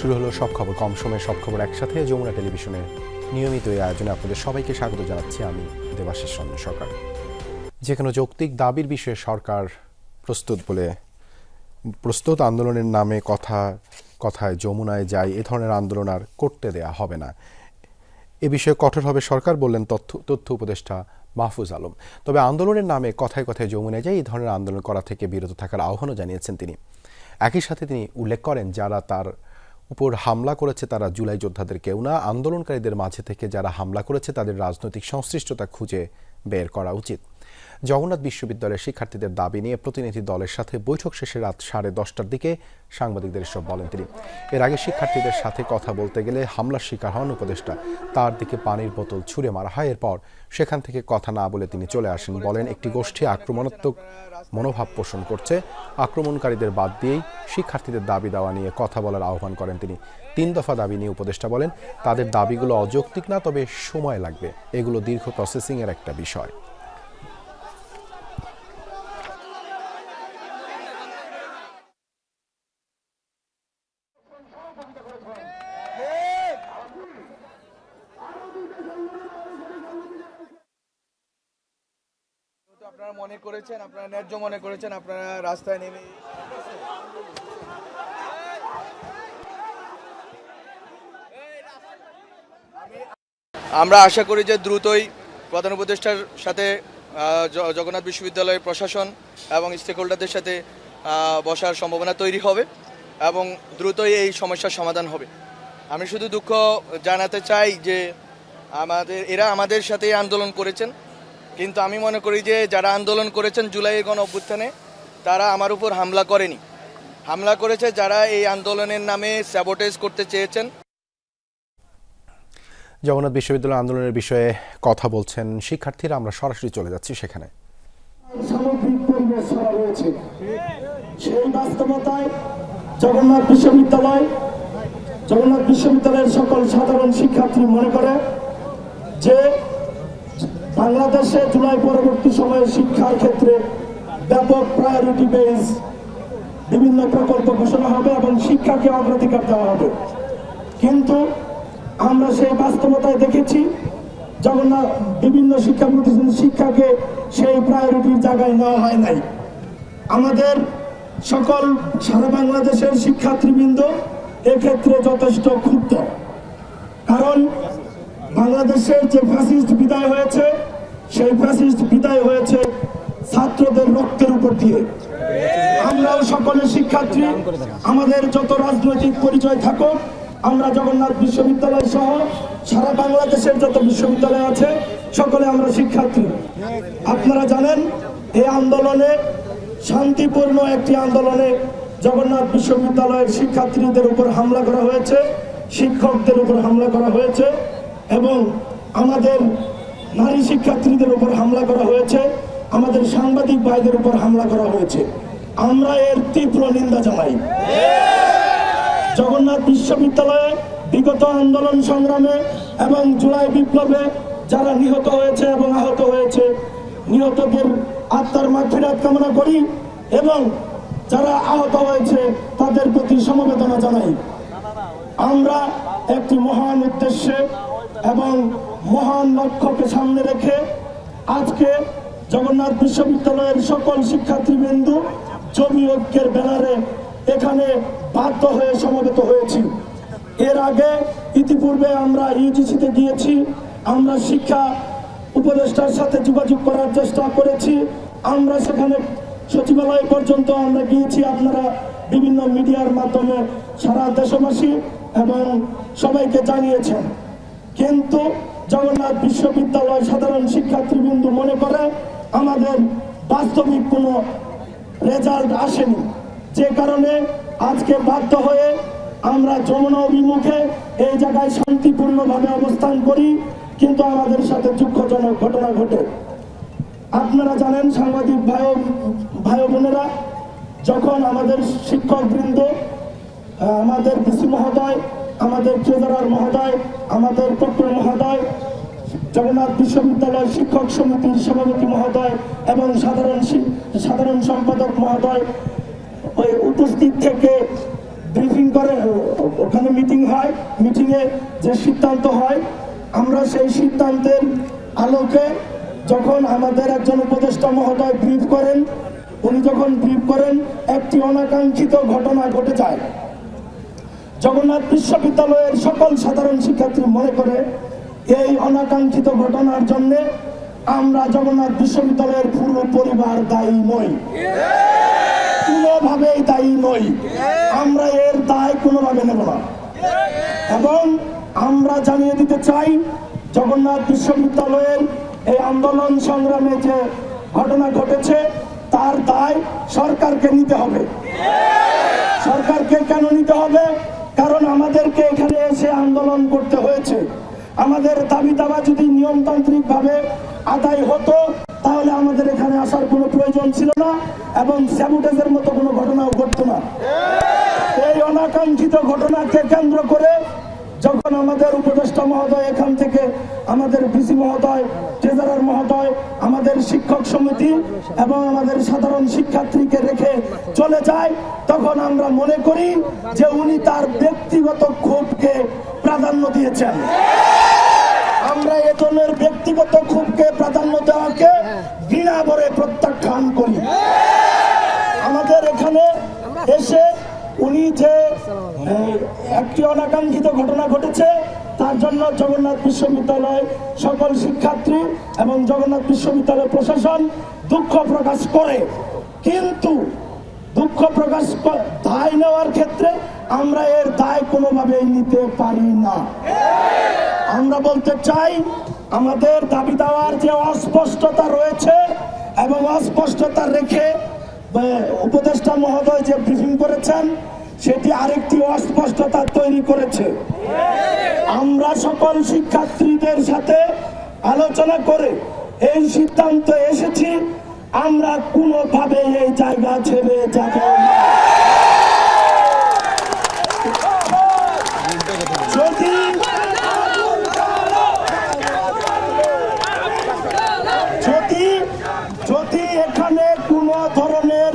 শুরু হলো সব খবর, কম সময়ে সব খবর একসাথে। যমুনা টেলিভিশনের নিয়মিত এই আয়োজনে আপনাদের সবাইকে স্বাগত জানাচ্ছি আমি দেবাশিস চন্দ্র সরকার। যে কোনো যৌক্তিক দাবির বিষয়ে সরকার প্রস্তুত আন্দোলনের নামে কথায় যমুনায় যাই এ ধরনের আন্দোলন আর করতে দেয়া হবে না। এ বিষয়ে কঠোর হবে সরকার, বললেন তথ্য উপদেষ্টা মাহফুজ আলম। তবে আন্দোলনের নামে কথায় যমুনায় যাই এই ধরনের আন্দোলন করা থেকে বিরত থাকার আহ্বানও জানিয়েছেন তিনি। একই সাথে তিনি উল্লেখ করেন, যারা তার উপর হামলা করেছে তারা জুলাই যোদ্ধাদের কেউ না। আন্দোলনকারীদের মাঝে থেকে যারা হামলা করেছে তাদের রাজনৈতিক সংশ্লিষ্টতা খুঁজে বের করা উচিত। জগন্নাথ বিশ্ববিদ্যালয়ের শিক্ষার্থীদের দাবি নিয়ে প্রতিনিধি দলের সাথে বৈঠক শেষে রাত 10:30টার দিকে সাংবাদিকদের এসব বলেন তিনি। এর আগে শিক্ষার্থীদের সাথে কথা বলতে গেলে হামলার শিকার হন উপদেষ্টা। তার দিকে পানির বোতল ছুঁড়ে মারা হয়। এরপর সেখান থেকে কথা না বলে তিনি চলে আসেন। বলেন, একটি গোষ্ঠী আক্রমণাত্মক মনোভাব পোষণ করছে। আক্রমণকারীদের বাদ দিয়েই শিক্ষার্থীদের দাবি দেওয়া নিয়ে কথা বলার আহ্বান করেন তিনি। 3 দফা দাবি নিয়ে উপদেষ্টা বলেন, তাদের দাবিগুলো অযৌক্তিক না, তবে সময় লাগবে। এগুলো দীর্ঘ প্রসেসিংয়ের একটা বিষয়। আপনারা মনে করেছেন, আপনারা ন্যায্য মনে করেছেন, আপনারা রাস্তায় নেমে আমরা আশা করি যে দ্রুতই প্রধান উপদেষ্টার সাথে জগন্নাথ বিশ্ববিদ্যালয়ের প্রশাসন এবং স্টেক হোল্ডারদের সাথে বসার সম্ভাবনা তৈরি হবে এবং দ্রুতই এই সমস্যার সমাধান হবে। আমি শুধু দুঃখ জানাতে চাই যে এরা আমাদের সাথে আন্দোলন করেছেন, কিন্তু আমি মনে করি যে যারা আন্দোলন করেছেন জুলাইয়ের গণ অভ্যুত্থানে তারা আমার উপর হামলা করেনি, হামলা করেছে যারা এই আন্দোলনের নামে স্যাবোটেজ করতে চেয়েছেন। জগন্নাথ বিশ্ববিদ্যালয় আন্দোলনের বিষয়ে কথা বলছেন শিক্ষার্থীরা। আমরা সরাসরি চলে যাচ্ছি সেখানে। সামগ্রিক পরিবেশ ছড়া রয়েছে, সেই বাস্তবতায় জগন্নাথ বিশ্ববিদ্যালয়ের সকল সাধারণ শিক্ষার্থী মনে করে যে বাংলাদেশে জুলাই পরবর্তী সময়ে শিক্ষার ক্ষেত্রে ব্যাপক প্রায়োরিটি বেস বিভিন্ন প্রকল্প ঘোষণা হবে এবং শিক্ষাকে অগ্রাধিকার দেওয়া হবে। কিন্তু আমরা সেই বাস্তবতায় দেখেছি জগন্নাথ বিভিন্ন শিক্ষা প্রতিষ্ঠান শিক্ষাকে সেই প্রায়োরিটির জায়গায় নেওয়া হয় নাই। আমাদের সকল সারা বাংলাদেশের শিক্ষার্থীবৃন্দ এক্ষেত্রে যথেষ্ট ক্ষুব্ধ, কারণ বাংলাদেশের যে ফ্যাসিস্ট বিদায় হয়েছে সেই ফ্যাসিস্ট বিদায় হয়েছে ছাত্রদের রক্তের উপর দিয়ে। আমরাও সকলে শিক্ষার্থী, আমাদের যত রাজনৈতিক পরিচয় থাকুক, আমরা জগন্নাথ বিশ্ববিদ্যালয় সহ সারা বাংলাদেশের যত বিশ্ববিদ্যালয় আছে সকলে আমরা শিক্ষার্থী। আপনারা জানেন এই আন্দোলনে শান্তিপূর্ণ একটি আন্দোলনে জগন্নাথ বিশ্ববিদ্যালয়ের শিক্ষার্থীদের উপর হামলা করা হয়েছে, শিক্ষকদের উপর হামলা করা হয়েছে এবং আমাদের নারী শিক্ষার্থীদের উপর হামলা করা হয়েছে, আমাদের সাংবাদিক ভাইদের উপর হামলা করা হয়েছে। আমরা এর তীব্র নিন্দা জানাই। জগন্নাথ বিশ্ববিদ্যালয়ে বিগত আন্দোলন সংগ্রামে এবং জুলাই বিপ্লবে যারা নিহত হয়েছে এবং আহত হয়েছে, নিহতদের আত্মার মাগফিরাত কামনা করি এবং যারা আহত হয়েছে তাদের প্রতি সমবেদনা জানাই। আমরা একটি মহান উদ্দেশ্যে এবং মহান লক্ষ্যকে সামনে রেখে আজকে জগন্নাথ বিশ্ববিদ্যালয়ের সকল শিক্ষার্থীবৃন্দ জমি ঐক্যের ব্যানারে এখানে বাধ্য হয়ে সমবেত হয়েছি। এর আগে ইতিপূর্বে আমরা ইউজিসিতে গিয়েছি, আমরা শিক্ষা উপদেষ্টার সাথে যোগাযোগ করার চেষ্টা করেছি, আমরা সেখানে সচিবালয় পর্যন্ত আমরা গিয়েছি। আপনারা বিভিন্ন মিডিয়ার মাধ্যমে সারা দেশবাসী এবং সবাইকে জানিয়েছেন, কিন্তু জগন্নাথ বিশ্ববিদ্যালয় সাধারণ শিক্ষার্থীবৃন্দ মনে করে আমাদের বাস্তবিক কোনো রেজাল্ট আসেনি, যে কারণে আজকে বাধ্য হয়ে আমরা যমুনা অভিমুখে এই জায়গায় শান্তিপূর্ণভাবে অবস্থান করি, কিন্তু আমাদের সাথে দুঃখজনক ঘটনা ঘটে। আপনারা জানেন সাংবাদিক ভাই বোনেরা, যখন আমাদের শিক্ষকবৃন্দ, আমাদের ডিসি মহোদয়, আমাদের ট্রেজারার মহোদয়, আমাদের প্রক্টর মহোদয়, জগন্নাথ বিশ্ববিদ্যালয় শিক্ষক সমিতির সভাপতি মহোদয় এবং সাধারণ সম্পাদক মহোদয় উপস্থিত থেকে ব্রিফিং করে, ওখানে মিটিং হয়, মিটিংয়ে যে সিদ্ধান্ত হয় আমরা সেই সিদ্ধান্তের আলোকে যখন আমাদের একজন উপদেষ্টা মহোদয় ব্রিফ করেন, উনি যখন ব্রিফ করেন একটি অনাকাঙ্ক্ষিত ঘটনা ঘটে যায়। জগন্নাথ বিশ্ববিদ্যালয়ের সকল সাধারণ শিক্ষার্থী মনে করে এই অনাকাঙ্ক্ষিত ঘটনার জন্য আমরা জগন্নাথ বিশ্ববিদ্যালয়ের পুরো পরিবার দায়ী নই, কোনোভাবেই দায়ী নই। আমরা এর দায় কোনোভাবে নেব না এবং আমরা জানিয়ে দিতে চাই জগন্নাথ বিশ্ববিদ্যালয়ের এই আন্দোলন সংগ্রামে যে ঘটনা ঘটেছে তার দায় সরকারকে নিতে হবে। সরকারকে কেন নিতে হবে? কারণ আমাদেরকে এখানে এসে আন্দোলন করতে হয়েছে। আমাদের দাবি দাবা যদি নিয়মতান্ত্রিক ভাবে আদায় হতো তাহলে আমাদের এখানে আসার কোনো প্রয়োজন ছিল না এবং স্যাবুটেজের মতো কোনো ঘটনাও ঘটতো না। এই অনাকাঙ্ক্ষিত ঘটনাকে কেন্দ্র করে যখন আমাদের উপদেষ্টা মহোদয় এখান থেকে আমাদের ভিসি মহোদয়, ট্রেজারার মহোদয়, আমাদের শিক্ষক সমিতি এবং আমাদের সাধারণ শিক্ষার্থীকে রেখে চলে যায়, তখন আমরা মনে করি যে উনি তার ব্যক্তিগত ক্ষোভকে প্রাধান্য দিয়েছেন। আমরা এ ধরনের ব্যক্তিগত ক্ষোভকে প্রাধান্য দেওয়াকে ঘৃণা ভরে প্রত্যাখ্যান করি। আমাদের এখানে এসে উনি যে একটি অনাকাঙ্ক্ষিত ঘটনা ঘটেছে তার জন্য জগন্নাথ বিশ্ববিদ্যালয় সকল শিক্ষার্থী এবং জগন্নাথ বিশ্ববিদ্যালয় প্রশাসন দুঃখ প্রকাশ করে, কিন্তু দুঃখ প্রকাশ দায় নেওয়ার ক্ষেত্রে আমরা এর দায় কোনোভাবেই নিতে পারি না। আমরা বলতে চাই আমাদের দাবি দেওয়ার যে অস্পষ্টতা রয়েছে এবং অস্পষ্টতা রেখে উপদেষ্টা মহোদয় যে ব্রিফিং করেছেন সেটি আরেকটি অস্পষ্টতা তৈরি করেছে। আমরা সকল শিক্ষার্থীদের সাথে আলোচনা করে এই সিদ্ধান্ত এসেছি আমরা কোনোভাবে এই জায়গা ছেড়ে যাব না। যদি এখানে কোনো ধরনের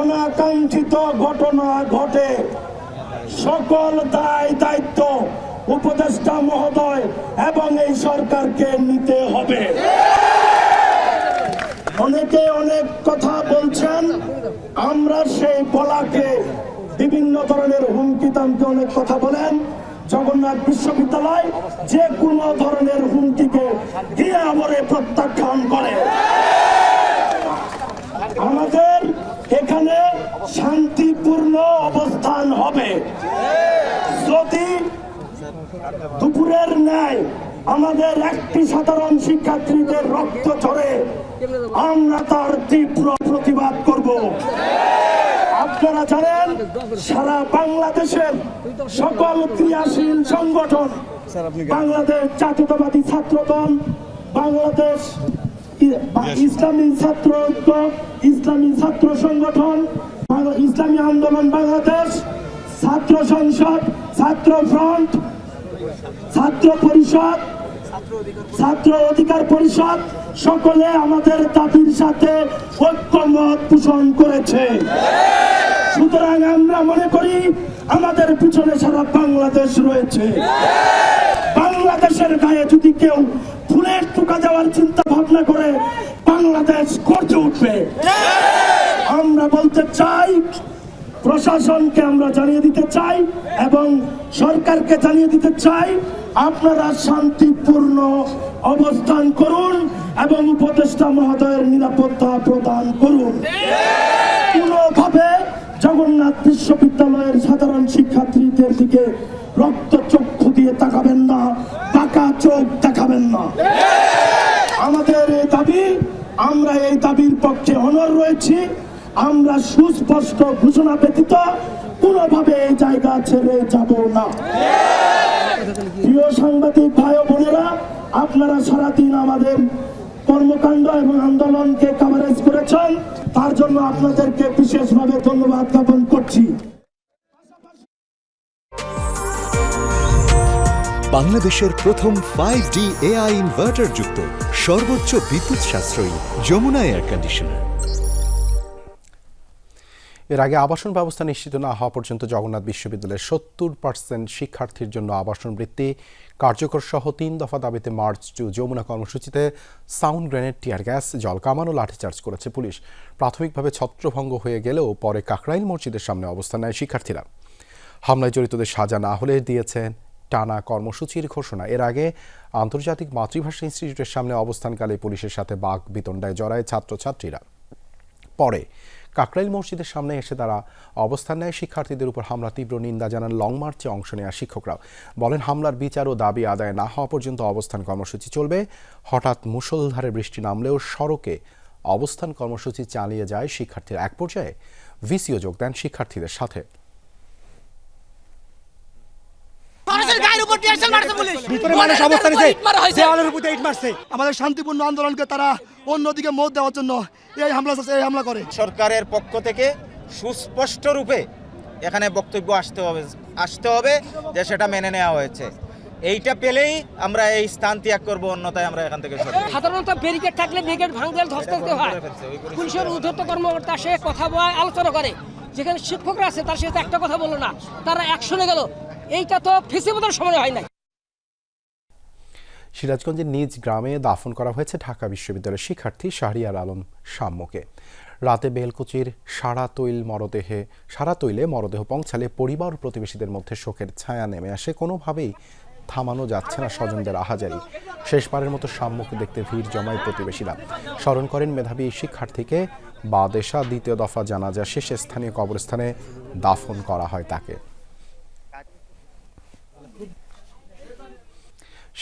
অনাকাঙ্ক্ষিত ঘটনা ঘটে সকল দায় দায়িত্ব উপদেষ্টা মহোদয় এবং এই সরকারকে নিতে হবে। অনেকে অনেক কথা বলছেন, আমরা সেই বলাকে বিভিন্ন ধরনের হুমকি তামকি অনেক কথা বলেন। জগন্নাথ বিশ্ববিদ্যালয় যে কোনো ধরনের হুমকিকে ঘৃণা ভরে প্রত্যাখ্যান করে। আমাদের এখানে শান্তিপূর্ণ অবস্থান হবে। যদি দুপুরের ন্যায় আমাদের একটি সাধারণ শিক্ষার্থীদের রক্ত ঝরে আমরা তার তীব্র প্রতিবাদ করব। আপনারা জানেন সারা বাংলাদেশের সকল ক্রিয়াশীল সংগঠন, বাংলাদেশ জাতীয়তাবাদী ছাত্রদল, বাংলাদেশ ইসলামী ছাত্র ঐক্য, ইসলামী ছাত্র সংগঠন, ইসলামী আন্দোলন বাংলাদেশ, ছাত্র সংসদ, ছাত্র ফ্রন্ট, ছাত্র পরিষদ, ছাত্র অধিকার পরিষদ সকলে আমাদের দাবির সাথে ঐক্যমত পোষণ করেছে। সুতরাং আমরা মনে করি আমাদের পিছনে সারা বাংলাদেশ রয়েছে। বাংলাদেশের গায়ে যদি কেউ ফুলের টুকা দেওয়ার চিন্তা ভাবনা করে বাংলাদেশ গর্জে উঠবে। আমরা বলতে চাই, প্রশাসনকে আমরা জানিয়ে দিতে চাই এবং সরকারকে জানিয়ে দিতে চাই, আপনারা শান্তিপূর্ণ অবস্থান করুন এবং উপদেষ্টা মহোদয়ের নিরাপত্তা প্রদান করুন। কোনোভাবে জগন্নাথ বিশ্ববিদ্যালয়ের সাধারণ শিক্ষার্থীদের দিকে রক্তচক্ষু দিয়ে তাকাবেন না, পাকা চোখ দেখাবেন না। আমাদের এই দাবি, আমরা এই দাবির পক্ষে অনড় রয়েছি। আমরা সুস্পষ্ট ঘোষণা ব্যতীত কোনোভাবে এই জায়গা ছেড়ে যাব না। প্রিয় সাংবাদিক ভাই ও বোনেরা, আপনারা সারাদিন আমাদের কর্মকাণ্ড এবং আন্দোলনকে কভারেজ করেছেন, তার জন্য আপনাদেরকে বিশেষভাবে ধন্যবাদ জ্ঞাপন করছি। বাংলাদেশের প্রথম 5D AI ইনভার্টার যুক্ত সর্বোচ্চ বিদ্যুৎ সাশ্রয়ী যমুনা এয়ার কন্ডিশনার। এর আগে আবাসন ব্যবস্থা নিশ্চিত না হওয়া পর্যন্ত জগন্নাথ বিশ্ববিদ্যালয়ের 70% শিক্ষার্থীর জন্য আবাসন বৃত্তি কার্যকর সহ 3 দফা দাবিতে মার্চ টু যমুনা কর্মসূচিতে সাউন্ড গ্রেনেড, টিয়ার গ্যাস, জল কামান ও লাঠিচার্জ করেছে পুলিশ। প্রাথমিকভাবে ছত্রভঙ্গ হয়ে গেলেও পরে কাকরাইল মসজিদের সামনে অবস্থান নেয় শিক্ষার্থীরা। হামলায় জড়িতদের সাজা না হলে দিয়েছেন টানা কর্মসূচির ঘোষণা। এর আগে আন্তর্জাতিক মাতৃভাষা ইনস্টিটিউটের সামনে অবস্থানকালে পুলিশের সাথে বাক বিতণ্ডায় জড়ায় ছাত্রছাত্রীরা। পরে কাকরাইল মসজিদের সামনে এসে তারা অবস্থান নেয়। শিক্ষার্থীদের উপর হামলা তীব্র নিন্দা জানান লং মার্চে অংশ নেওয়া শিক্ষকরাও। বলেন, হামলার বিচার ও দাবি আদায় না হওয়া পর্যন্ত অবস্থান কর্মসূচি চলবে। হঠাৎ মুষলধারে বৃষ্টি নামলেও সড়কে অবস্থান কর্মসূচি চালিয়ে যায় শিক্ষার্থীরা। এক পর্যায়ে ভিসিও যোগ দেন শিক্ষার্থীদের সাথে। ভিতরে মানুষ অবস্থান নিয়েছে, দেওয়ালের উপর ইট মারছে। আমাদের শান্তিপূর্ণ আন্দোলনকে তারা অন্যদিকে মত দেওয়ার জন্য এই হামলা করে। সরকারের পক্ষ থেকে সুস্পষ্ট রূপে এখানে বক্তব্য আসতে হবে যে সেটা মেনে নেওয়া হয়েছে। এইটা পেলেই আমরা এই স্থান ত্যাগ করব, অন্যথায় আমরা এখান থেকে সাধারণত ব্যারিকেড থাকলে ব্যারিকেড ভাঙতে ধস্ত হয়। পুলিশের ঊর্ধ্বতন কর্মকর্তা সে কথা বলে আলোচনা করে, যেখানে শিক্ষকরা আছে তার সাথে একটা কথা বললো না, তারা অ্যাকশনে গেল। এইটা তো ফেসিবলের সময় হয় না। সিরাজগঞ্জের নিজ গ্রামে দাফন করা হয়েছে ঢাকা বিশ্ববিদ্যালয়ের শিক্ষার্থী শাহরিয়ার আলম শাম্যকে। রাতে বেলকুচির সারা তৈলে মরদেহ পৌঁছালে পরিবার ও প্রতিবেশীদের মধ্যে শোকের ছায়া নেমে আসে। কোনোভাবেই থামানো যাচ্ছে না স্বজনদের আহাজারি। শেষবারের মতো শাম্যকে দেখতে ভিড় জমায় প্রতিবেশীরা। স্মরণ করেন মেধাবী শিক্ষার্থীকে। বাদেশা দ্বিতীয় দফা জানাজা শেষে স্থানীয় কবরস্থানে দাফন করা হয় তাকে।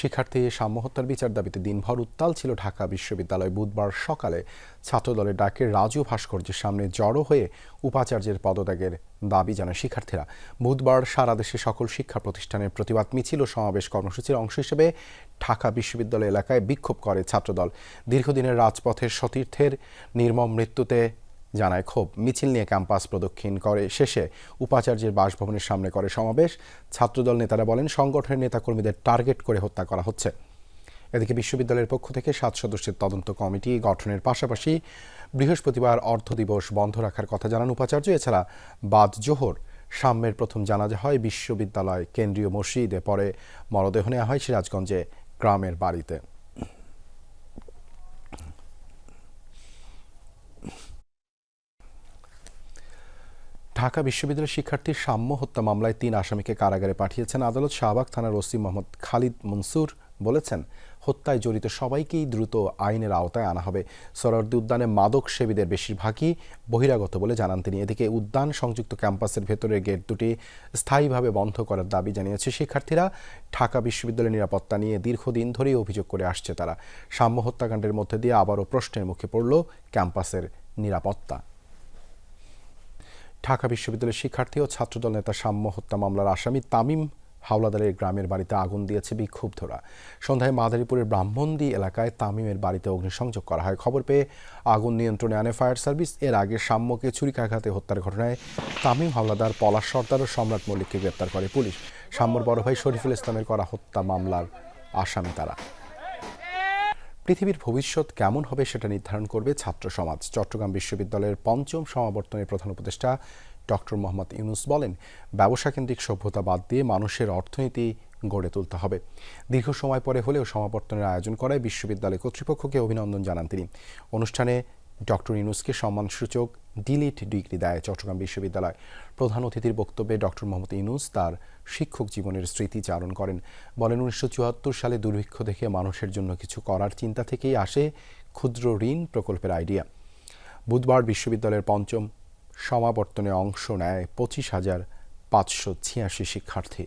শিক্ষার্থী সাম্য হত্যার বিচার দাবিতে দিনভর উত্তাল ছিল ঢাকা বিশ্ববিদ্যালয়। বুধবার সকালে ছাত্রদলের ডাকে রাজু ভাস্কর্যের সামনে জড়ো হয়ে উপাচার্যের পদত্যাগের দাবি জানায় শিক্ষার্থীরা। বুধবার সারা দেশে সকল শিক্ষা প্রতিষ্ঠানের প্রতিবাদ মিছিল ও সমাবেশ কর্মসূচির অংশ হিসেবে ঢাকা বিশ্ববিদ্যালয় এলাকায় বিক্ষোভ করে ছাত্রদল। দীর্ঘদিনের রাজপথের সতীর্থের নির্মম মৃত্যুতে জানায় ক্ষোভ। মিছিল নিয়ে ক্যাম্পাস প্রদক্ষিণ করে শেষে উপাচার্যের বাসভবনের সামনে করে সমাবেশ। ছাত্রদল নেতারা বলেন, সংগঠনের নেতাকর্মীদের টার্গেট করে হত্যা করা হচ্ছে। এদিকে বিশ্ববিদ্যালয়ের পক্ষ থেকে 7 সদস্যের তদন্ত কমিটি গঠনের পাশাপাশি বৃহস্পতিবার অর্ধ দিবস বন্ধ রাখার কথা জানান উপাচার্য। এছাড়া বাদ জোহর সাম্যের প্রথম জানাজা হয় বিশ্ববিদ্যালয় কেন্দ্রীয় মসজিদে, পরে মরদেহ নেওয়া হয় সিরাজগঞ্জে গ্রামের বাড়িতে। ঢাকা বিশ্ববিদ্যালয়ের শিক্ষার্থীর সাম্য হত্যা মামলায় 3 আসামিকে কারাগারে পাঠিয়েছেন আদালত। শাহবাগ থানার ওসি মোহাম্মদ খালিদ মনসুর বলেছেন, হত্যায় জড়িত সবাইকেই দ্রুত আইনের আওতায় আনা হবে। সোহরাওয়ার্দী উদ্যানে মাদক সেবীদের বেশিরভাগই বহিরাগত বলে জানান তিনি। এদিকে উদ্যান সংযুক্ত ক্যাম্পাসের ভেতরের গেট দুটি স্থায়ীভাবে বন্ধ করার দাবি জানিয়েছে শিক্ষার্থীরা। ঢাকা বিশ্ববিদ্যালয়ের নিরাপত্তা নিয়ে দীর্ঘদিন ধরেই অভিযোগ করে আসছে তারা। সাম্য হত্যাকাণ্ডের মধ্যে দিয়ে আবারও প্রশ্নের মুখে পড়ল ক্যাম্পাসের নিরাপত্তা। ঢাকা বিশ্ববিদ্যালয়ের শিক্ষার্থী ও ছাত্রদল নেতা সাম্য হত্যা মামলার আসামি তামিম হাওলাদারের গ্রামের বাড়িতে আগুন দিয়েছে বিক্ষুব্ধরা। সন্ধ্যায় মাদারীপুরের ব্রাহ্মণদী এলাকায় তামিমের বাড়িতে অগ্নিসংযোগ করা হয়। খবর পেয়ে আগুন নিয়ন্ত্রণে আনে ফায়ার সার্ভিস। এর আগে সাম্যকে ছুরিকাঘাতে হত্যার ঘটনায় তামিম হাওলাদার, পলাশ সর্দার ও সম্রাট মল্লিককে গ্রেপ্তার করে পুলিশ। সাম্যর বড় ভাই শরীফুল ইসলামের করা হত্যা মামলার আসামি তারা। পৃথিবীর ভবিষ্যৎ কেমন হবে সেটা নির্ধারণ করবে ছাত্র সমাজ। চট্টগ্রাম বিশ্ববিদ্যালয়ের 5ম সমাবর্তনের প্রধান উপদেষ্টা ডক্টর মোহাম্মদ ইউনুস বলেন, ব্যবসাকেন্দ্রিক সভ্যতা বাদ দিয়ে মানুষের অর্থনীতি গড়ে তুলতে হবে। দীর্ঘ সময় পরে হলেও সমাবর্তনের আয়োজন করায় বিশ্ববিদ্যালয় কর্তৃপক্ষকে অভিনন্দন জানান তিনি। অনুষ্ঠানে ডক্টর ইউনুসকে সম্মানসূচক ডিলিট ডিগ্রি দেয় চট্টগ্রাম বিশ্ববিদ্যালয়। প্রধান অতিথির বক্তব্যে ডক্টর মোহাম্মদ ইউনুস তার শিক্ষক জীবনের স্মৃতিচারণ করেন। বলেন, 1974 সালে দুর্ভিক্ষ দেখে মানুষের জন্য কিছু করার চিন্তা থেকেই আসে ক্ষুদ্র ঋণ প্রকল্পের আইডিয়া। বুধবার বিশ্ববিদ্যালয়ের 5ম সমাবর্তনে অংশ নেয় 25,586 শিক্ষার্থী।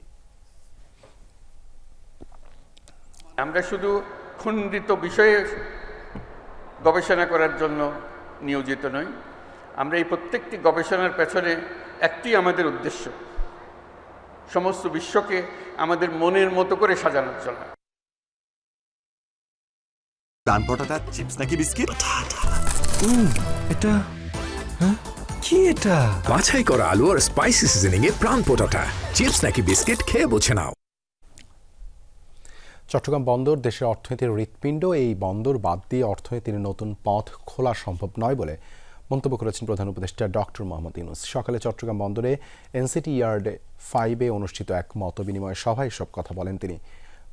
আমরা শুধু খণ্ডিত বিষয়ে গবেষণা করার জন্য নিয়োজিত নই। আমরা এই প্রত্যেকটি গবেষণার পেছনে একটি আমাদের উদ্দেশ্য, সমস্ত বিশ্বকে আমাদের মনের মতো করে সাজানোর জন্য। প্রাণ পটাটা চিপস নাকি বিস্কিট? এটা কি এটা? বাছাই করা আলু আর স্পাইসি সিজনিং এ প্রাণ পটাটা চিপস নাকি বিস্কিট, খেয়ে বুঝে নাও। চট্টগ্রাম বন্দর দেশের অর্থনীতির হৃৎপিণ্ড। এই বন্দর বাদ দিয়ে অর্থনীতির নতুন পথ খোলা সম্ভব নয় বলে মন্তব্য করেছেন প্রধান উপদেষ্টা ডক্টর মোহাম্মদ ইউনূস। সকালে চট্টগ্রাম বন্দরে এনসিটি ইয়ার্ড 5-এ অনুষ্ঠিত এক মতবিনিময় সভায় সব কথা বলেন তিনি।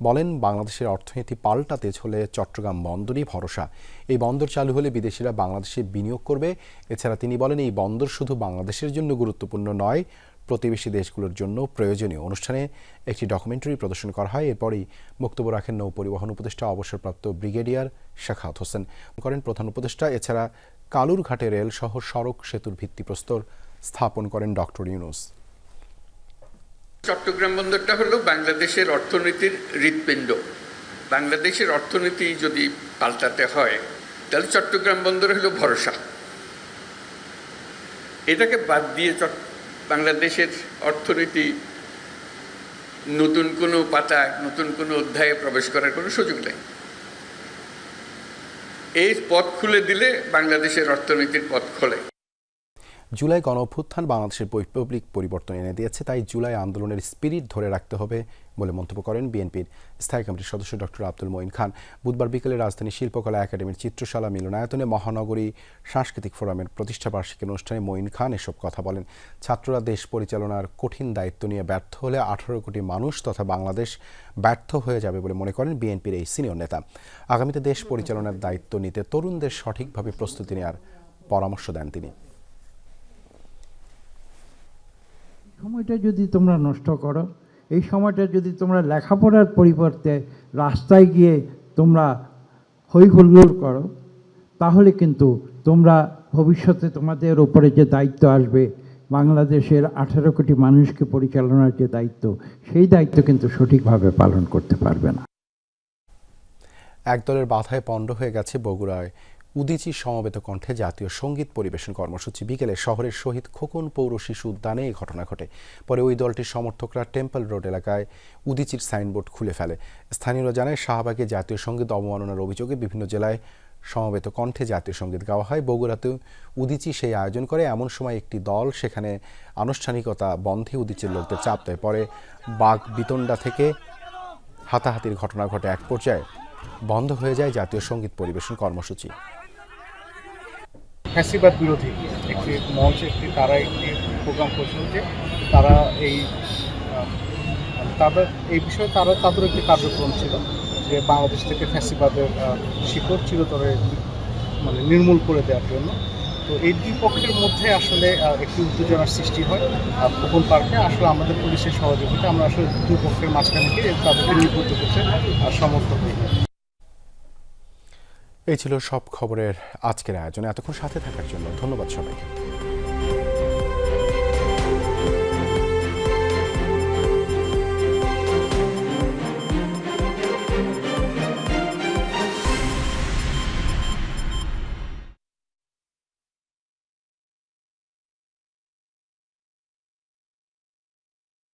বলেন, বাংলাদেশের অর্থনীতি পাল্টাতে হলে চট্টগ্রাম বন্দরই ভরসা। এই বন্দর চালু হলে বিদেশিরা বাংলাদেশে বিনিয়োগ করবে। এছাড়া তিনি বলেন, এই বন্দর শুধু বাংলাদেশের জন্য গুরুত্বপূর্ণ নয়, প্রতিবেশী দেশগুলোর জন্য প্রয়োজনীয়। অনুষ্ঠানে একটি ডকুমেন্টারি প্রদর্শন করা হয়। এরপরই বক্তব্য রাখেন নৌ পরিবহন উপদেষ্টা অবসরপ্রাপ্ত ব্রিগেডিয়ার শাখাওয়াত হোসেন। করেন প্রধান উপদেষ্টা। এছাড়া কালুরঘাটে রেল সহ সড়ক সেতুর ভিত্তিপ্রস্তর স্থাপন করেন ডক্টর ইউনূস। চট্টগ্রাম বন্দরটা হলো বাংলাদেশের অর্থনীতির হৃৎপিণ্ড। বাংলাদেশের অর্থনীতি যদি পাল্টাতে হয় তাহলে চট্টগ্রাম বন্দর হলো ভরসা। এটাকে বাদ দিয়ে বাংলাদেশের অর্থনীতি নতুন কোনো পাতায়, নতুন কোনো অধ্যায়ে প্রবেশ করার কোনো সুযোগ নেই। এই পথ খুলে দিলে বাংলাদেশের অর্থনীতির পথ খোলে। জুলাই গণ অভ্যুত্থান বাংলাদেশের বৈপ্লবিক পরিবর্তন এনে দিয়েছে, তাই জুলাই আন্দোলনের স্পিরিট ধরে রাখতে হবে বলে মন্তব্য করেন বিএনপির স্থায়ী কমিটির সদস্য ডক্টর আব্দুল মঈন খান। বুধবার বিকেলে রাজধানী শিল্পকলা একাডেমির চিত্রশালা মিলনায়তনে মহানগরী সাংস্কৃতিক ফোরামের প্রতিষ্ঠাবার্ষিকী অনুষ্ঠানে মঈন খান এসব কথা বলেন। ছাত্ররা দেশ পরিচালনার কঠিন দায়িত্ব নিয়ে ব্যর্থ হলে 18 কোটি মানুষ তথা বাংলাদেশ ব্যর্থ হয়ে যাবে বলে মনে করেন বিএনপির এই সিনিয়র নেতা। আগামীতে দেশ পরিচালনার দায়িত্ব নিতে তরুণদের সঠিকভাবে প্রস্তুতি নেওয়ার পরামর্শ দেন তিনি। সময়টা যদি তোমরা নষ্ট করো, এই সময়টা যদি তোমরা লেখাপড়ার পরিবর্তে রাস্তায় গিয়ে তোমরা হই হুল্লোড় করো, তাহলে কিন্তু তোমরা ভবিষ্যতে তোমাদের ওপরে যে দায়িত্ব আসবে, বাংলাদেশের 18 কোটি মানুষকে পরিচালনার যে দায়িত্ব, সেই দায়িত্ব কিন্তু সঠিকভাবে পালন করতে পারবে না। একদলের বাধায় পণ্ড হয়ে গেছে বগুড়ায় উদীচী সমবেত কণ্ঠে জাতীয় সঙ্গীত পরিবেশন কর্মসূচি। বিকেলে শহরের শহীদ খোকন পৌর শিশু উদ্যানে এই ঘটনা ঘটে। পরে ওই দলটির সমর্থকরা টেম্পল রোড এলাকায় উদীচীর সাইনবোর্ড খুলে ফেলে। স্থানীয়রা জানায়, শাহবাগে জাতীয় সঙ্গীত অবমাননার অভিযোগে বিভিন্ন জেলায় সমবেত কণ্ঠে জাতীয় সঙ্গীত গাওয়া হয়। বগুড়াতে উদীচী সেই আয়োজন করে। এমন সময় একটি দল সেখানে আনুষ্ঠানিকতা বন্ধে উদীচীর লোকদের চাপ দেয়। পরে বাঘ বিতণ্ডা থেকে হাতাহাতির ঘটনা ঘটে। এক পর্যায়ে বন্ধ হয়ে যায় জাতীয় সঙ্গীত পরিবেশন কর্মসূচি। ফ্যাসিবাদ বিরোধী একটি মঞ্চ, তারা একটি প্রোগ্রাম করেছিল যে তারা তাদের এই বিষয়ে তাদের একটি কার্যক্রম ছিল যে বাংলাদেশ থেকে ফ্যাসিবাদের শিকড় চিরতরে নির্মূল করে দেওয়ার জন্য। তো এই দুই পক্ষের মধ্যে আসলে একটি উত্তেজনার সৃষ্টি হয় খোকন পার্কে। আসলে আমাদের পুলিশের সহযোগিতা আমরা আসলে দুই পক্ষের মাঝখানে গিয়ে তাদেরকে নিবৃত্ত করতে সমর্থ হই। এই ছিল সব খবরের আজকের আয়োজনে। এতক্ষণ সাথে থাকার জন্য ধন্যবাদ সবাইকে।